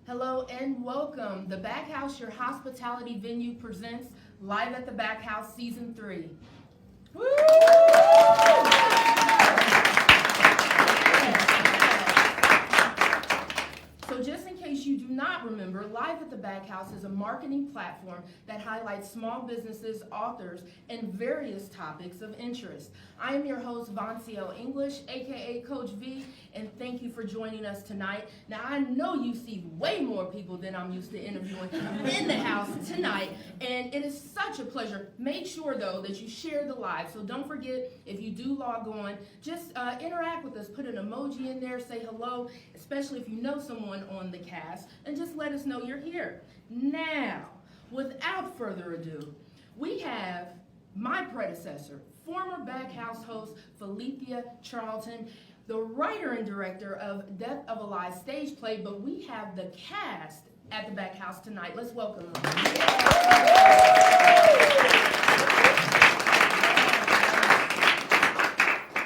Hello and welcome. The Backhouse, your hospitality venue, presents Live at the Backhouse Season 3. Woo! So just in case you do not remember, Live at the Backhouse is a marketing platform that highlights small businesses, authors, and various topics of interest. I am your host, Voncio English, aka Coach V, and thank you for joining us tonight. Now, I know you see way more people than I'm used to interviewing in the house tonight, and it is such a pleasure. Make sure, though, that you share the live. So don't forget, if you do log on, just interact with us. Put an emoji in there, say hello, especially if you know someone on the cast, and just let us know you're here. Now, without further ado, we have my predecessor, former Backhouse host Phillitia Charlton, the writer and director of Death of a Lie stage play, but we have the cast at the Backhouse tonight. Let's welcome them.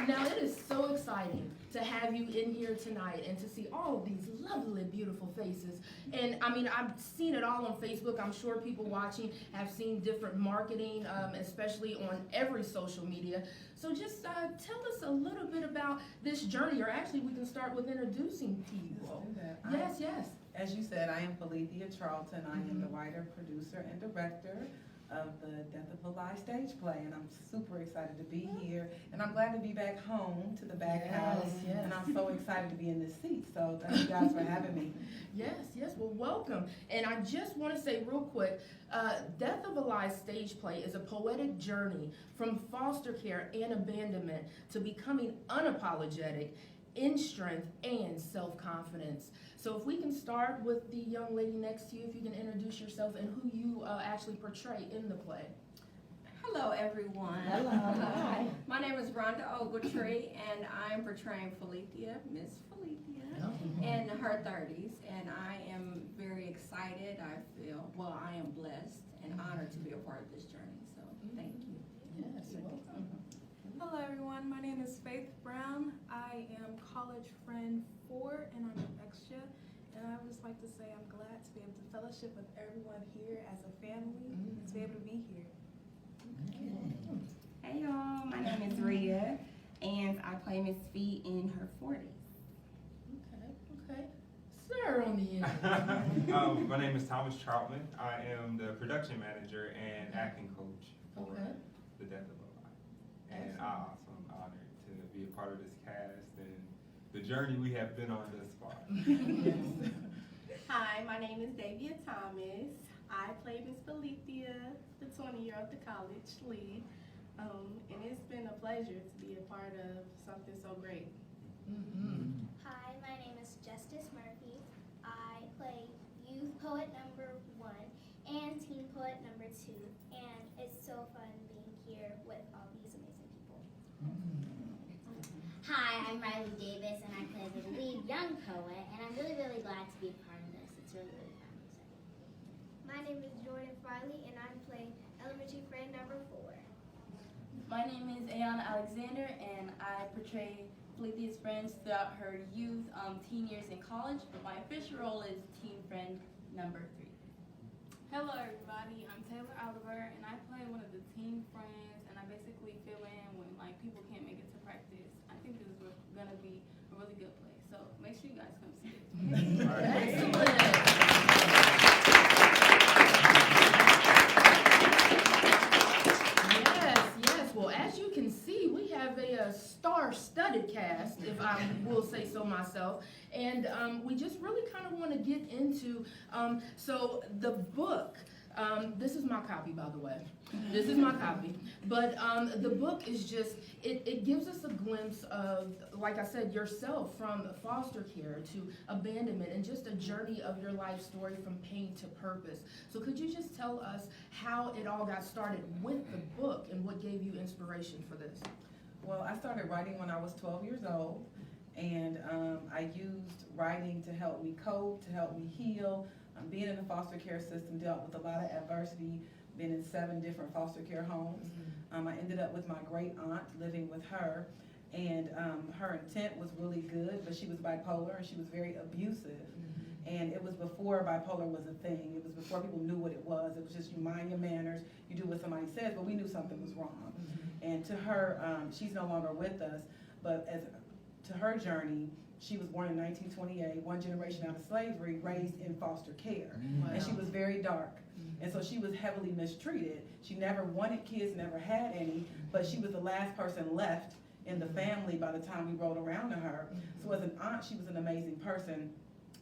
Now, it is so exciting to have you in here tonight and to see all of these lovely, beautiful faces. And I mean, I've seen it all on Facebook. I'm sure people watching have seen different marketing, especially on every social media. So just tell us a little bit about this journey, or actually we can start with introducing people. Yes. As you said, I am Phillitia Charlton. I am the writer, producer, and director of the Death of a Lie stage play, and I'm super excited to be here, and I'm glad to be back home to the Backhouse, and I'm so excited to be in this seat, so thank you guys for having me. Yes, well, welcome. And I just want to say real quick, Death of a Lie stage play is a poetic journey from foster care and abandonment to becoming unapologetic in strength and self-confidence. So if we can start with the young lady next to you, if you can introduce yourself and who you actually portray in the play. Hello, everyone. Hello. Hi. My name is Rhonda Ogletree, and I'm portraying Phillitia, Miss Phillitia, in her 30s, and I am very excited. I am blessed and honored to be a part of this journey, so thank you. Yes, welcome. Hello everyone, my name is Faith Brown. I am college friend 4 and I'm an extra. And I would just like to say I'm glad to be able to fellowship with everyone here as a family and to be able to be here. Hey y'all, my name is Rhea, and I play Miss V in her 40s. Okay. Sir on the end. My name is Thomas Charlton. I am the production manager and acting coach for the Death of a Lie. And I also am honored to be a part of this cast and the journey we have been on thus far. Hi, my name is Davia Thomas. I play Miss Phillitia, the 20-year-old the college lead. And it's been a pleasure to be a part of something so great. Hi, my name is Justice Murphy. I play Youth Poet number 1 and Teen Poet number 2. And it's so fun being here with all these amazing people. Hi, I'm Riley Davis, and I play the lead young poet, and I'm really, really glad to be a part of this. It's really, really fun. My name is Jordan Farley, and I'm playing elementary friend number 4. My name is Ayana Alexander, and I portray Phillithia's friends throughout her youth, teen years in college, but my official role is teen friend number 3. Hello everybody, I'm Taylor Oliver and I play one of the teen friends, and I basically fill in when people can't make it to practice. I think this is gonna be a really good play, so make sure you guys come see it. Excellent. Yes. Well, as you can see, we have a star-studded cast, if I will say so myself. And we just really kind of want to get into, so the book, this is my copy, by the way. This is my copy. But the book is just, it gives us a glimpse of, like I said, yourself from foster care to abandonment and just a journey of your life story from pain to purpose. So could you just tell us how it all got started with the book and what gave you inspiration for this? Well, I started writing when I was 12 years old, and I used writing to help me cope, to help me heal. Being in the foster care system dealt with a lot of adversity, been in 7 different foster care homes. I ended up with my great aunt, living with her, and her intent was really good, but she was bipolar and she was very abusive. And it was before bipolar was a thing. It was before people knew what it was. It was just you mind your manners, you do what somebody says, but we knew something was wrong. And to her, she's no longer with us, but to her journey, she was born in 1928, one generation out of slavery, raised in foster care. Wow. And she was very dark. And so she was heavily mistreated. She never wanted kids, never had any, but she was the last person left in the family by the time we rolled around to her. So as an aunt, she was an amazing person.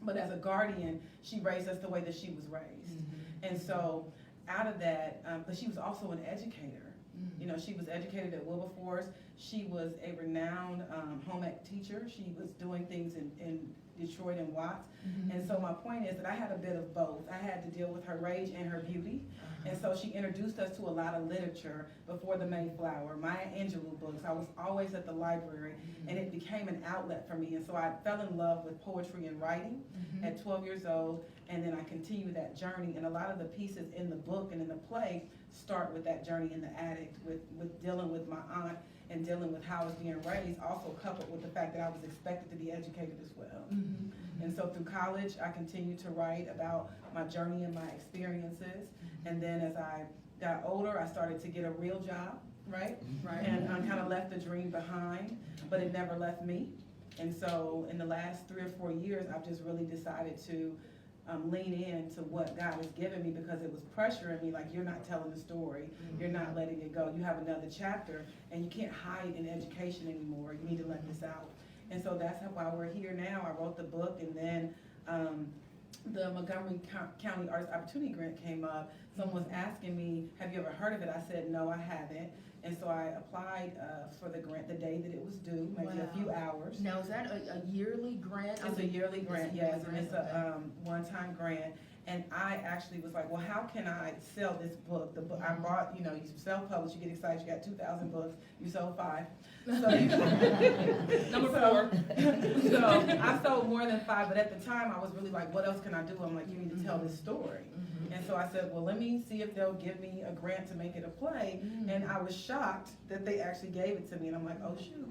But as a guardian, she raised us the way that she was raised. And so out of that, but she was also an educator. You know, she was educated at Wilberforce. She was a renowned home ec teacher. She was doing things in Detroit and Watts. And so my point is that I had a bit of both. I had to deal with her rage and her beauty. And so she introduced us to a lot of literature before the Mayflower, Maya Angelou books. I was always at the library, and it became an outlet for me. And so I fell in love with poetry and writing at 12 years old, and then I continued that journey. And a lot of the pieces in the book and in the play start with that journey in the attic, with dealing with my aunt and dealing with how I was being raised, also coupled with the fact that I was expected to be educated as well. And so through college, I continued to write about my journey and my experiences. And then as I got older, I started to get a real job, right? And I kind of left the dream behind, but it never left me. And so in the last 3 or 4 years, I've just really decided to lean into what God has given me, because it was pressuring me, like, you're not telling the story, you're not letting it go, you have another chapter, and you can't hide in education anymore, you need to let this out. And so that's why we're here now. I wrote the book, and then the Montgomery County Arts Opportunity Grant came up. Someone was asking me, have you ever heard of it? I said, no, I haven't. And so I applied for the grant the day that it was due, maybe a few hours. Now, is that a yearly grant? It's a yearly grant, yes, and it's a one-time grant. And I actually was like, well, how can I sell this book? The book I bought, you know, you self-publish, you get excited, you got 2,000 books, you sold 5. So Number 4. So I sold more than 5, but at the time I was really like, what else can I do? I'm like, you need to tell this story. And so I said, well, let me see if they'll give me a grant to make it a play. And I was shocked that they actually gave it to me. And I'm like, oh, shoot.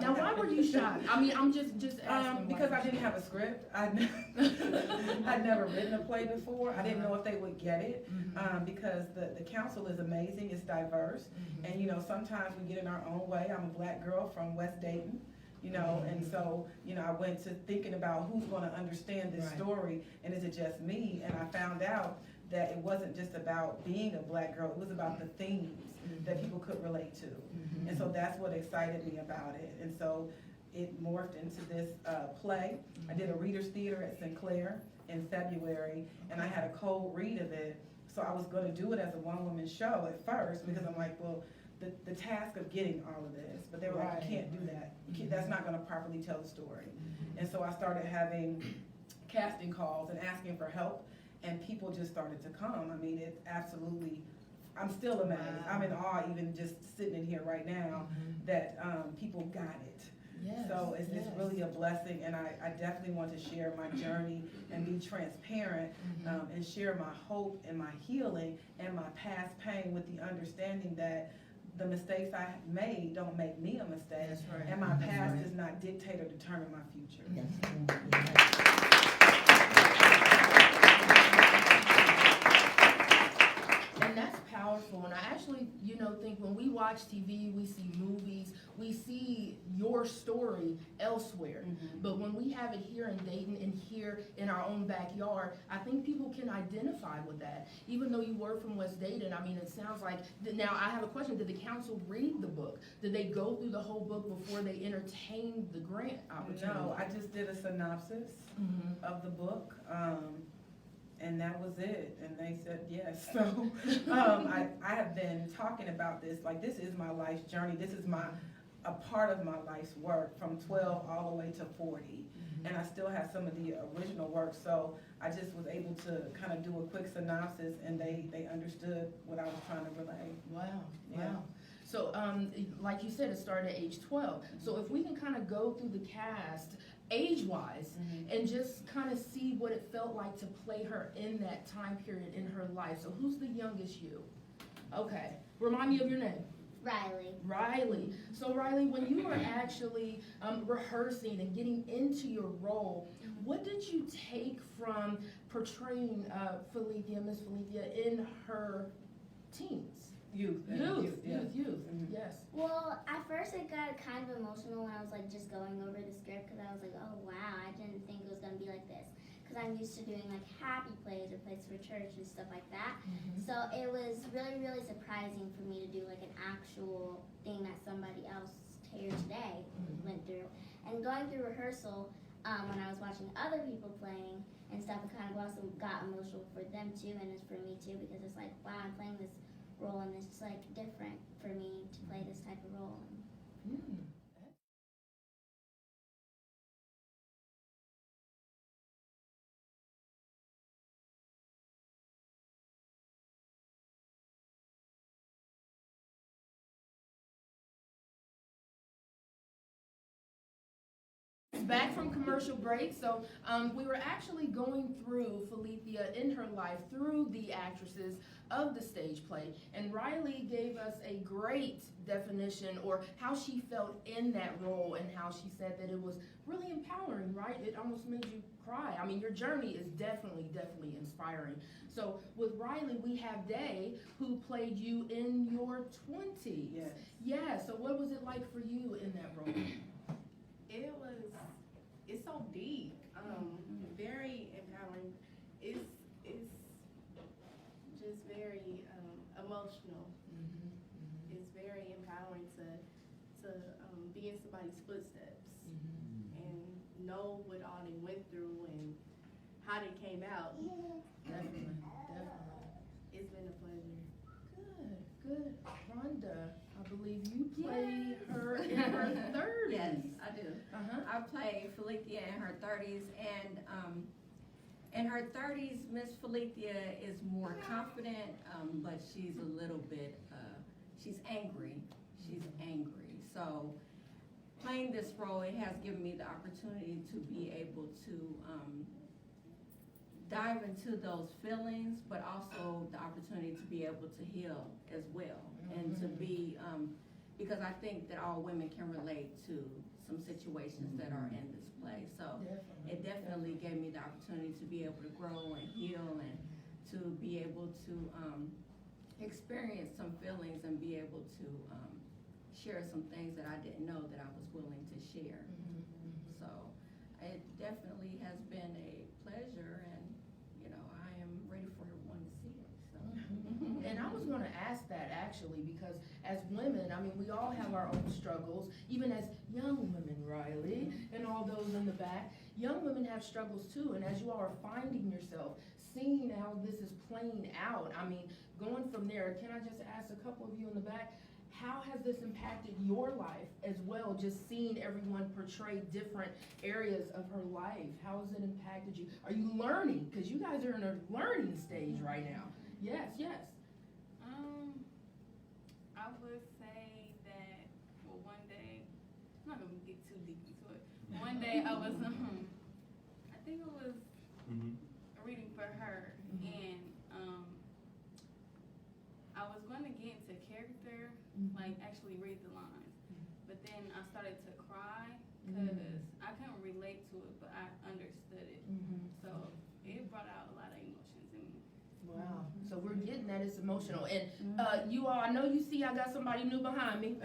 Now, why were you shocked? I mean, I'm just asking. Because I didn't have a script. I'd never written a play before. I didn't know if they would get it, because the council is amazing. It's diverse. And, you know, sometimes we get in our own way. I'm a black girl from West Dayton, you know, and so, you know, I went to thinking about who's going to understand this story, and is it just me? And I found out that it wasn't just about being a black girl. It was about the themes that people could relate to. And so that's what excited me about it. And so it morphed into this play. I did a reader's theater at Sinclair in February, and I had a cold read of it. So I was going to do it as a one-woman show at first, because I'm like, well, the task of getting all of this, but they were like, you can't do that. That's not going to properly tell the story. And so I started having casting calls and asking for help, and people just started to come. I mean, it's absolutely, I'm still amazed. I'm in awe, even just sitting in here right now, that people got it. Yes, So it's really a blessing, and I definitely want to share my journey and be transparent, and share my hope and my healing and my past pain, with the understanding that the mistakes I made don't make me a mistake, and my past does not dictate or determine my future. And that's powerful. And I actually, you know, think when we watch TV, we see movies, we see your story elsewhere. But when we have it here in Dayton and here in our own backyard, I think people can identify with that. Even though you were from West Dayton, I mean, it sounds like, now I have a question, did the council read the book? Did they go through the whole book before they entertained the grant opportunity? No, I just did a synopsis of the book. And that was it, and they said yes. So I have been talking about this, like, this is my life's journey. This is a part of my life's work from 12 all the way to 40. And I still have some of the original work, so I just was able to kind of do a quick synopsis, and they understood what I was trying to relay. Wow, Yeah. wow. So like you said, it started at age 12. So if we can kind of go through the cast, age-wise, and just kind of see what it felt like to play her in that time period in her life. So who's the youngest you? Okay, remind me of your name. Riley. Riley. So Riley, when you were actually rehearsing and getting into your role, what did you take from portraying Phillitia, Miss Phillitia, in her teens? Youth. Yes. Well, at first it got kind of emotional when I was like just going over the script because I was like, oh wow, I didn't think it was gonna be like this. Because I'm used to doing like happy plays or plays for church and stuff like that. So it was really, really surprising for me to do like an actual thing that somebody else here today went through. And going through rehearsal, when I was watching other people playing and stuff, it kind of also got emotional for them too, and it's for me too, because it's like, wow, I'm playing this role and it's like different for me to play this type of role. Back from commercial break, so we were actually going through Phillitia in her life through the actresses of the stage play, and Riley gave us a great definition or how she felt in that role, and how she said that it was really empowering, right? It almost made you cry. I mean, your journey is definitely inspiring. So with Riley, we have Day, who played you in your 20s. Yes. Yeah, so what was it like for you in that role? It's so deep, very empowering. It's just very emotional. It's very empowering to be in somebody's footsteps and know what all they went through and how they came out. Definitely. It's been a pleasure. Good. Rhonda, I believe you played her in her 30s. Yes, I do. Uh-huh. I play Phillitia in her 30s, and in her 30s, Miss Phillitia is more confident, but she's a little bit, she's angry. So playing this role, it has given me the opportunity to be able to dive into those feelings, but also the opportunity to be able to heal as well, and to be, because I think that all women can relate to some situations that are in this play. So it definitely gave me the opportunity to be able to grow and heal, and to be able to experience some feelings and be able to share some things that I didn't know that I was willing to share. So it definitely has been a pleasure, and I am ready for everyone to see it. So. And I was going to ask that actually, because as women, I mean, we all have our own struggles, even as young women, Riley, and all those in the back. Young women have struggles too, and as you all are finding yourself, seeing how this is playing out, I mean, going from there, can I just ask a couple of you in the back, how has this impacted your life as well, just seeing everyone portray different areas of her life? How has it impacted you? Are you learning? Because you guys are in a learning stage right now. Yes. I would say that, well, one day, I'm not gonna get too deep into it. One day I was, I think it was reading for her, and I was going to get into character, like actually read the lines, but then I started to cry because I couldn't relate to it, but I understood it. So it brought out a lot of emotions in me. Wow. So we're getting that it's emotional. And you all, I know you see I got somebody new behind me.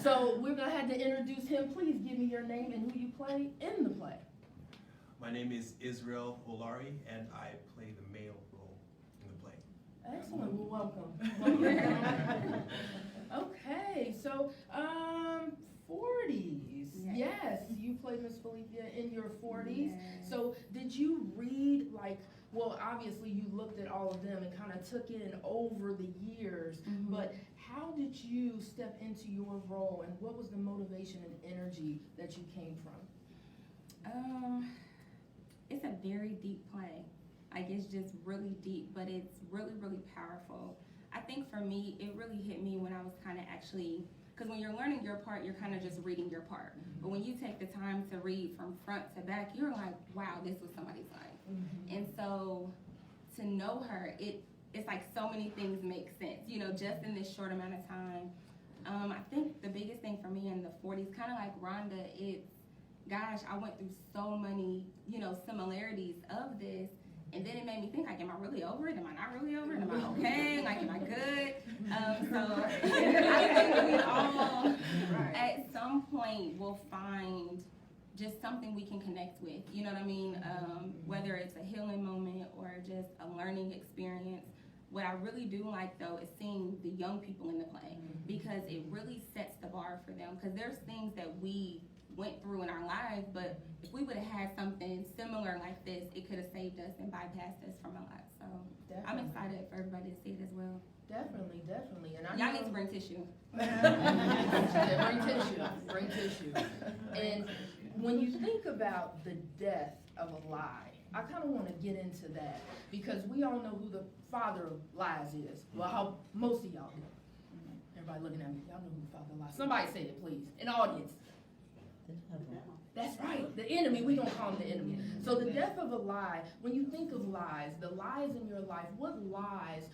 So we're going to have to introduce him. Please give me your name and who you play in the play. My name is Israel Olari, and I play the male role in the play. Excellent. Well, welcome. Okay. So, 40s. Yes. You played Miss Phillitia in your 40s. Yes. So did you read, like, well, obviously you looked at all of them and kind of took in over the years, but how did you step into your role, and what was the motivation and energy that you came from? It's a very deep play. Like, it's just really deep, but it's really, really powerful. I think for me, it really hit me when I was kind of actually, because when you're learning your part, you're kind of just reading your part. But when you take the time to read from front to back, you're like, wow, this was somebody's life. And so to know her, it's like so many things make sense, just in this short amount of time. I think the biggest thing for me in the 40s, kind of like Rhonda, it's, gosh, I went through so many, similarities of this. And then it made me think, like, am I really over it? Am I not really over it? Am I okay? Like, am I good? So I think we all, at some point, will find just something we can connect with. You know what I mean? Whether it's a healing moment or just a learning experience. What I really do like, though, is seeing the young people in the play, because it really sets the bar for them. Because there's things that we went through in our lives, but if we would have had something similar like this, it could have saved us and bypassed us from a lot. So I'm excited for everybody to see it as well. Definitely. And I Y'all know- need to bring tissue. Yeah, bring tissue. And when you think about the death of a lie, I kind of want to get into that, because we all know who the father of lies is. Well, how most of y'all do. Everybody looking at me, y'all know who the father of lies. Somebody say it, please, in the audience. That's right, the enemy. We gonna call him the enemy. So the death of a lie. When you think of lies, the lies in your life, what lies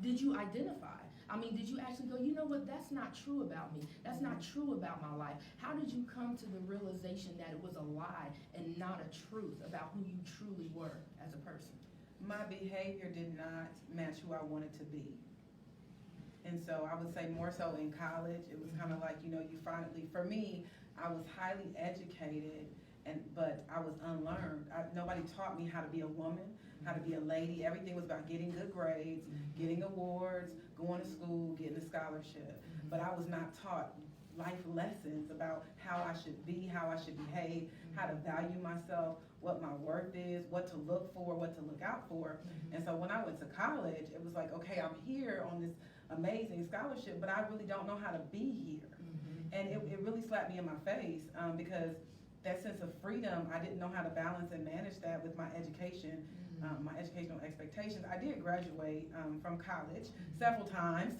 did you identify? I mean, did you actually go, you know what, that's not true about me. That's not true about my life. How did you come to the realization that it was a lie and not a truth about who you truly were as a person? My behavior did not match who I wanted to be. And so I would say more so in college, it was kind of like, you finally, for me, I was highly educated, but I was unlearned. Nobody taught me how to be a woman, how to be a lady. Everything was about getting good grades, getting awards, going to school, getting a scholarship. But I was not taught life lessons about how I should be, how I should behave, how to value myself, what my worth is, what to look for, what to look out for. And so when I went to college, it was like, okay, I'm here on this amazing scholarship, but I really don't know how to be here. And it really slapped me in my face, because that sense of freedom, I didn't know how to balance and manage that with my education, my educational expectations. I did graduate from college several times,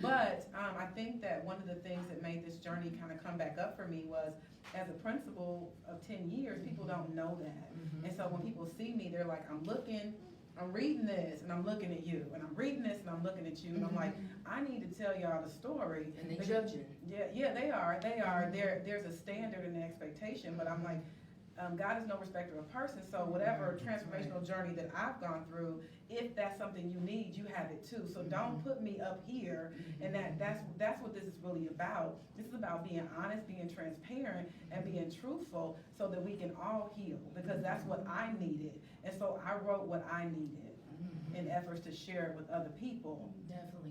but I think that one of the things that made this journey kind of come back up for me was, as a principal of 10 years, people don't know that. And so when people see me, they're like, I'm reading this, and I'm looking at you, and I'm reading this, and I'm looking at you, and I'm like, I need to tell y'all the story. And they judge you. Yeah, they are. There's a standard and an expectation, but I'm like, God is no respecter of person, so whatever transformational journey that I've gone through, if that's something you need, you have it too. So don't put me up here, and that's what this is really about. This is about being honest, being transparent, and being truthful, so that we can all heal, because that's what I needed. And so I wrote what I needed in efforts to share it with other people. Definitely.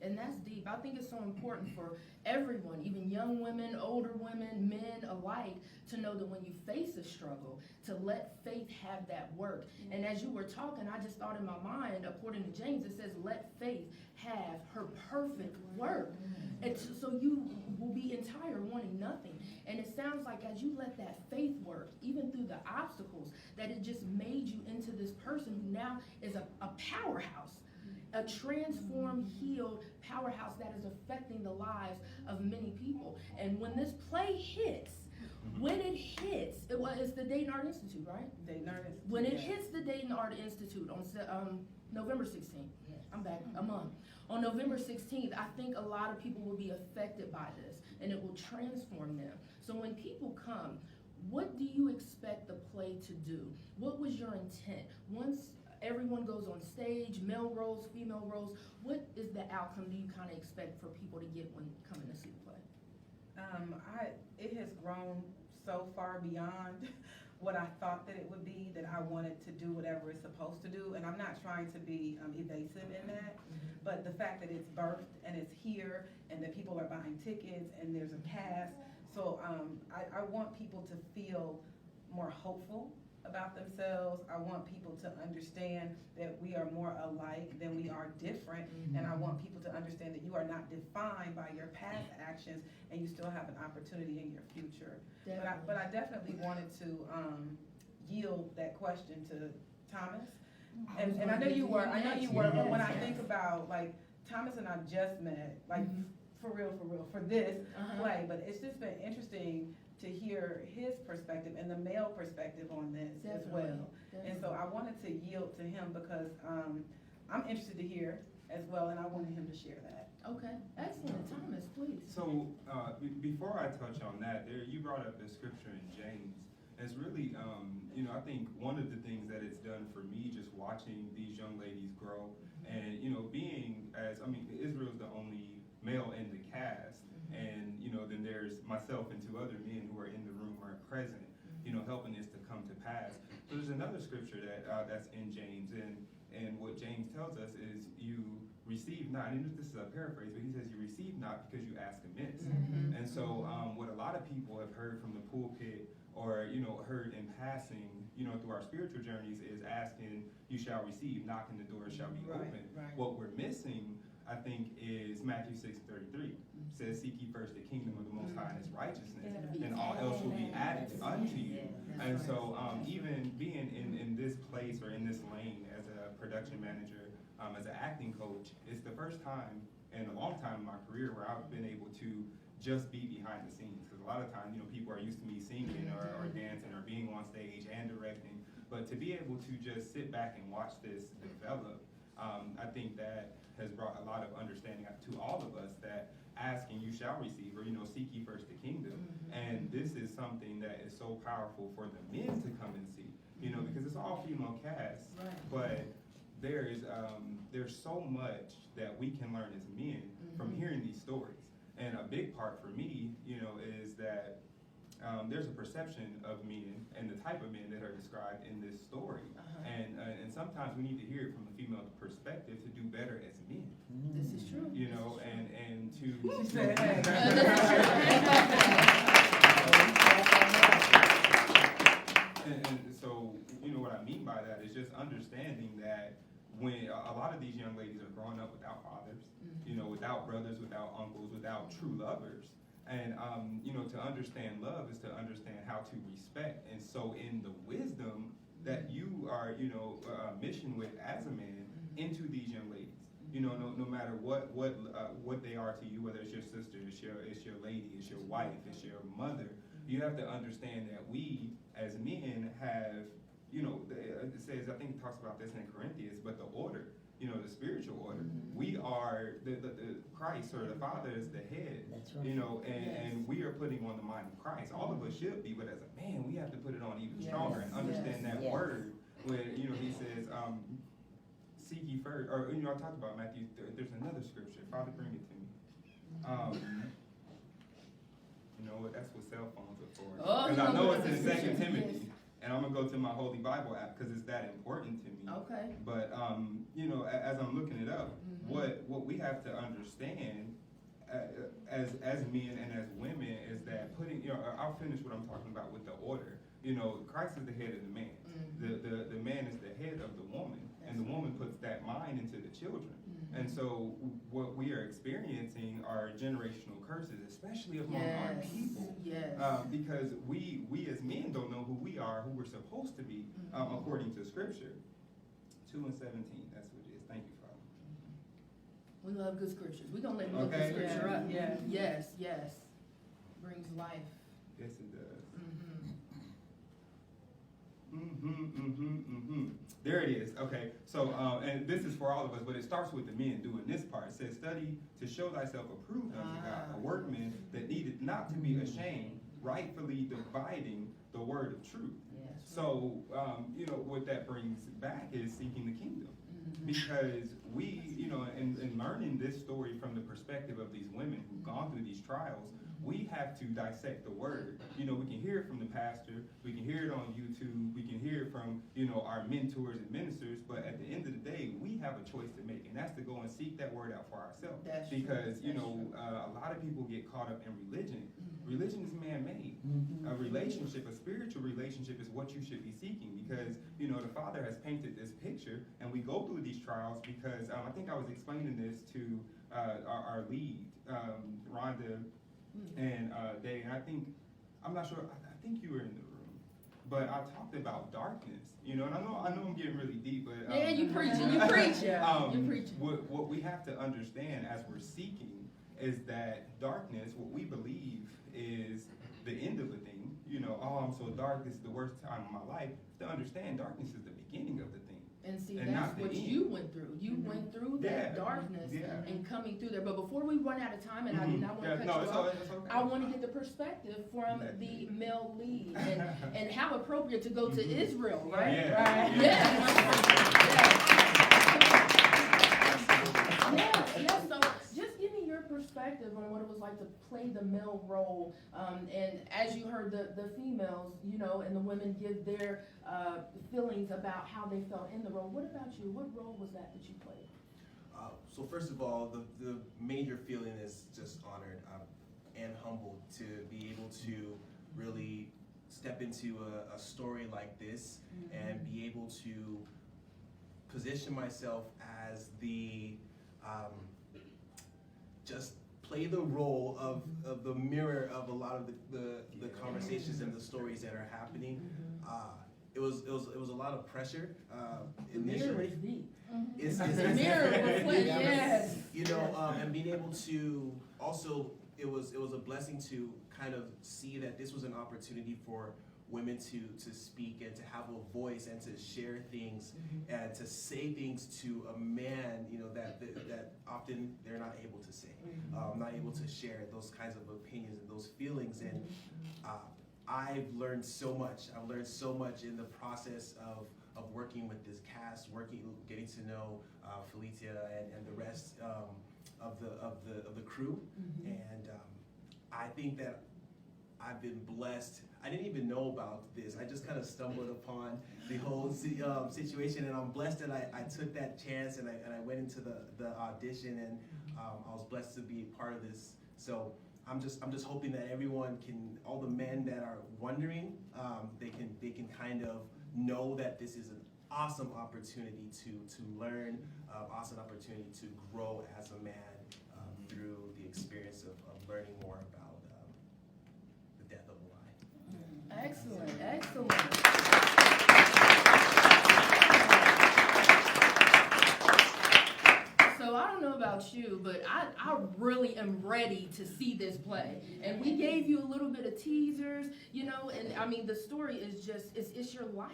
And that's deep. I think it's so important for everyone, even young women, older women, men alike, to know that when you face a struggle, to let faith have that work. And as you were talking, I just thought in my mind, according to James, it says, let faith have her perfect work. And so you will be entire, wanting nothing. And it sounds like as you let that faith work, even through the obstacles, that it just made you into this person who now is a powerhouse, a transformed, healed powerhouse that is affecting the lives of many people. And when this play hits, it's the Dayton Art Institute, right? Dayton Art Institute. When it hits the Dayton Art Institute on November 16th, I'm back a month. On November 16th, I think a lot of people will be affected by this, and it will transform them. So when people come, what do you expect the play to do? What was your intent? Once everyone goes on stage, male roles, female roles, what is the outcome do you kind of expect for people to get when coming to see the play? It has grown so far beyond what I thought that it would be, that I wanted to do whatever it's supposed to do. And I'm not trying to be evasive in that, but the fact that it's birthed and it's here, and that people are buying tickets, and there's a cast. So I want people to feel more hopeful about themselves. I want people to understand that we are more alike than we are different. And I want people to understand that you are not defined by your past actions, and you still have an opportunity in your future. But I definitely wanted to yield that question to Thomas. And I know you were, but when I think about, like, Thomas and I just met, like, for real, for this play, but it's just been interesting to hear his perspective and the male perspective on this as well. And so I wanted to yield to him, because I'm interested to hear as well, and I wanted him to share that. Okay, excellent. Thomas, please. So, before I touch on that, you brought up the scripture in James. It's really, I think one of the things that it's done for me, just watching these young ladies grow, and, being Israel's the only male in the cast, and, then there's myself and 2 other men who are in the room or present, helping this to come to pass. So there's another scripture that's in James, and what James tells us is you receive not, and this is a paraphrase, but he says you receive not because you ask amiss. And so what a lot of people have heard from the pulpit or, heard in passing, through our spiritual journeys is asking, you shall receive, knocking, the door shall be open. Right. What we're missing, I think, is Matthew 6:33. Says, seek ye first the kingdom of the Most High and his righteousness, and all else will be added unto you. And so even being in this place or in this lane as a production manager, as an acting coach, it's the first time in a long time in my career where I've been able to just be behind the scenes. Because a lot of times, people are used to me singing or dancing or being on stage and directing. But to be able to just sit back and watch this develop, I think that has brought a lot of understanding to all of us that ask and you shall receive, or, seek ye first the kingdom. And this is something that is so powerful for the men to come and see, because it's all female cast. But there's so much that we can learn as men from hearing these stories. And a big part for me, is that there's a perception of men and the type of men that are described in this story. And sometimes we need to hear it from the female perspective to do better as men. This is true. And to... She said, And so, what I mean by that is just understanding that when a lot of these young ladies are growing up without fathers, without brothers, without uncles, without true lovers. And, to understand love is to understand how to respect. And so in the wisdom that you are, mission with as a man into these young ladies, no matter what they are to you, whether it's your sister, it's your lady, it's your wife, it's your mother, you have to understand that we as men have, it says, I think it talks about this in Corinthians, but the order, the spiritual order. We are the Christ, or the Father is the head. That's right. And we are putting on the mind of Christ. All of us should be, but as a man, we have to put it on even stronger and understand that word when he says, seek ye first, or I talked about Matthew. There's another scripture. Father, bring it to me. That's what cell phones are for. Because I know it's in 2 Timothy. And I'm going to go to my Holy Bible app because it's that important to me. Okay. But, as I'm looking it up, what we have to understand as men and as women is that I'll finish what I'm talking about with the order. Christ is the head of the man. The man is the head of the woman. And the woman puts that mind into the children. And so what we are experiencing are generational curses, especially among our people. Because we as men don't know who we are, who we're supposed to be, according to Scripture. 2:17, that's what it is. Thank you, Father. We love good scriptures. We're going to let me look the scripture up. Yes. Brings life. Yes, it does. There it is. Okay. So, and this is for all of us, but it starts with the men doing this part. It says, study to show thyself approved unto God, a workman that needed not to be ashamed, rightfully dividing the word of truth. So, what that brings back is seeking the kingdom. Because we, in learning this story from the perspective of these women who've gone through these trials, we have to dissect the word. We can hear it from the pastor, we can hear it on YouTube, we can hear it from, our mentors and ministers, but at the end of the day, we have a choice to make, and that's to go and seek that word out for ourselves. Because, a lot of people get caught up in religion. Religion is man-made. A relationship, a spiritual relationship is what you should be seeking because, the Father has painted this picture and we go through these trials because I think I was explaining this to our lead, Rhonda and Day, and I'm not sure, I think you were in the room, but I talked about darkness, and I know I'm getting really deep, but... you preaching. You're preaching. What we have to understand as we're seeking is that darkness, what we believe is the end of a thing. I'm so dark, this is the worst time of my life. To understand, darkness is the beginning of the thing. And see, And that's not the what end. you went through. You went through that Yeah. darkness Yeah. and coming through there. But before we run out of time, and I do not want to Yeah, cut no, you it's off, all- it's okay. I want to get the perspective from the male lead, and how appropriate to go to Israel, right? Yeah. Right. Yes. So just give me your perspective on what it was like to play the male role, and as you heard the females, you know, and the women give their feelings about how they felt in the role. What about you? What role was that you played? So first of all, the major feeling is just honored and humbled to be able to really step into a story like this and be able to position myself as the just play the role of the mirror of a lot of the conversations and the stories that are happening. It was a lot of pressure initially. Mirror is deep. It's The mirror reflects, yes. You know, and being able to also, it was a blessing to kind of see that this was an opportunity for women to speak and to have a voice and to share things and to say things to a man, you know, that often they're not able to say, not able to share those kinds of opinions and those feelings. And I've learned so much. I've learned so much in the process of working with this cast, getting to know Phillitia and the rest of the crew. And I think that I've been blessed. I didn't even know about this. I just kind of stumbled upon the whole situation, and I'm blessed that I took that chance and I went into the audition, and I was blessed to be a part of this. So I'm just hoping that everyone can, all the men that are wondering, they can kind of know that this is an awesome opportunity to learn, awesome opportunity to grow as a man through the experience of learning more about the death of a lie. Excellent, excellent. So I don't know about you, but I really am ready to see this play. And we gave you a little bit of teasers, you know, and I mean, the story is just, it's your life.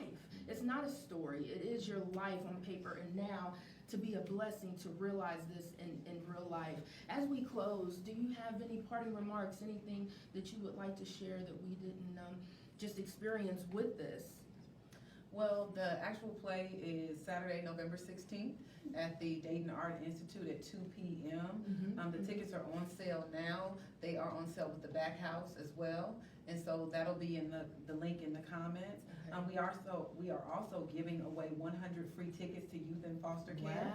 It's not a story, it is your life on paper, and now to be a blessing to realize this in real life. As we close, do you have any parting remarks, anything that you would like to share that we didn't just experience with this? Well, the actual play is Saturday, November 16th at the Dayton Art Institute at 2 p.m. The tickets are on sale now. They are on sale with the Backhouse as well. And so that'll be in the link in the comments. We are also giving away 100 free tickets to youth in foster care.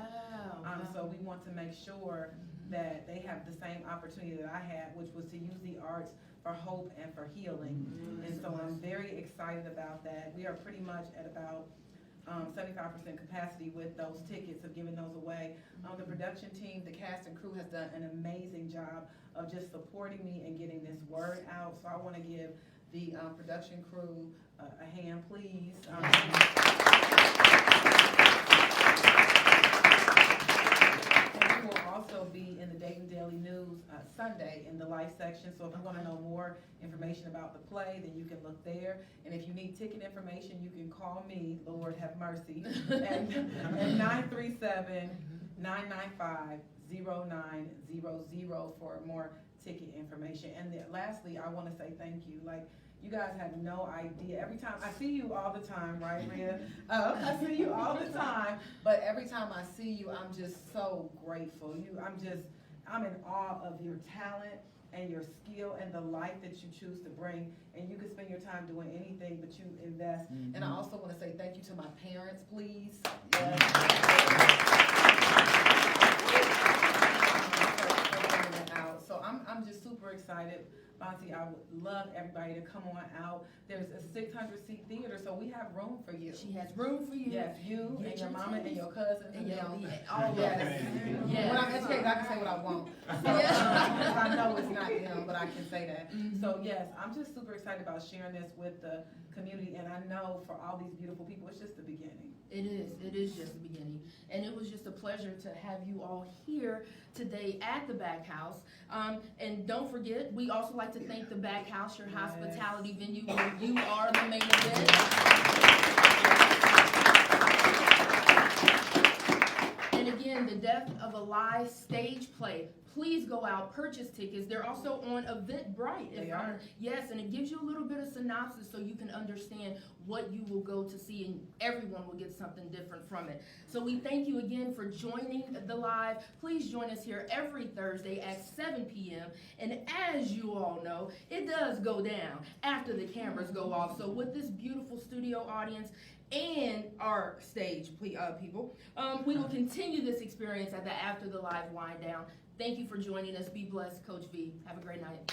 Wow. So we want to make sure that they have the same opportunity that I had, which was to use the arts for hope and for healing. And so I'm very excited about that. We are pretty much at about 75% capacity with those tickets, of giving those away. The production team, the cast and crew has done an amazing job of just supporting me and getting this word out. So I want to give the production crew a hand, please. And we will also be in the Dayton Daily News Sunday in the life section. So if you want to know more information about the play, then you can look there. And if you need ticket information, you can call me, Lord have mercy, at 937-995-0900 for more ticket information. And then lastly, I want to say thank you. Like, you guys have no idea. Every time, I see you all the time, right, Rhea? I see you all the time, but every time I see you, I'm just so grateful. I'm in awe of your talent and your skill and the life that you choose to bring. And you can spend your time doing anything, but you invest. And I also want to say thank you to my parents, please. Yes. So I'm just super excited. Bonsi, I would love everybody to come on out. There's a 600-seat theater, so we have room for you. She has room for you. Yes, you and your mama and your cousins and them. All of Yes. Yes. When I'm educated, I can say what I want. So, I know it's not them, but I can say that. So yes, I'm just super excited about sharing this with the community, and I know for all these beautiful people, it's just the beginning. It is just the beginning. And it was just a pleasure to have you all here today at the Backhouse. And don't forget, we also like to thank the Backhouse, your hospitality venue, where you are the main event. And again, The Death of a Lie stage play. Please go out, purchase tickets. They're also on Eventbrite. They are. Yes, and it gives you a little bit of synopsis so you can understand what you will go to see, and everyone will get something different from it. So we thank you again for joining the live. Please join us here every Thursday at 7 p.m. And as you all know, it does go down after the cameras go off. So with this beautiful studio audience and our stage people, we will continue this experience at the After the Live wind down. Thank you for joining us. Be blessed, Coach V. Have a great night.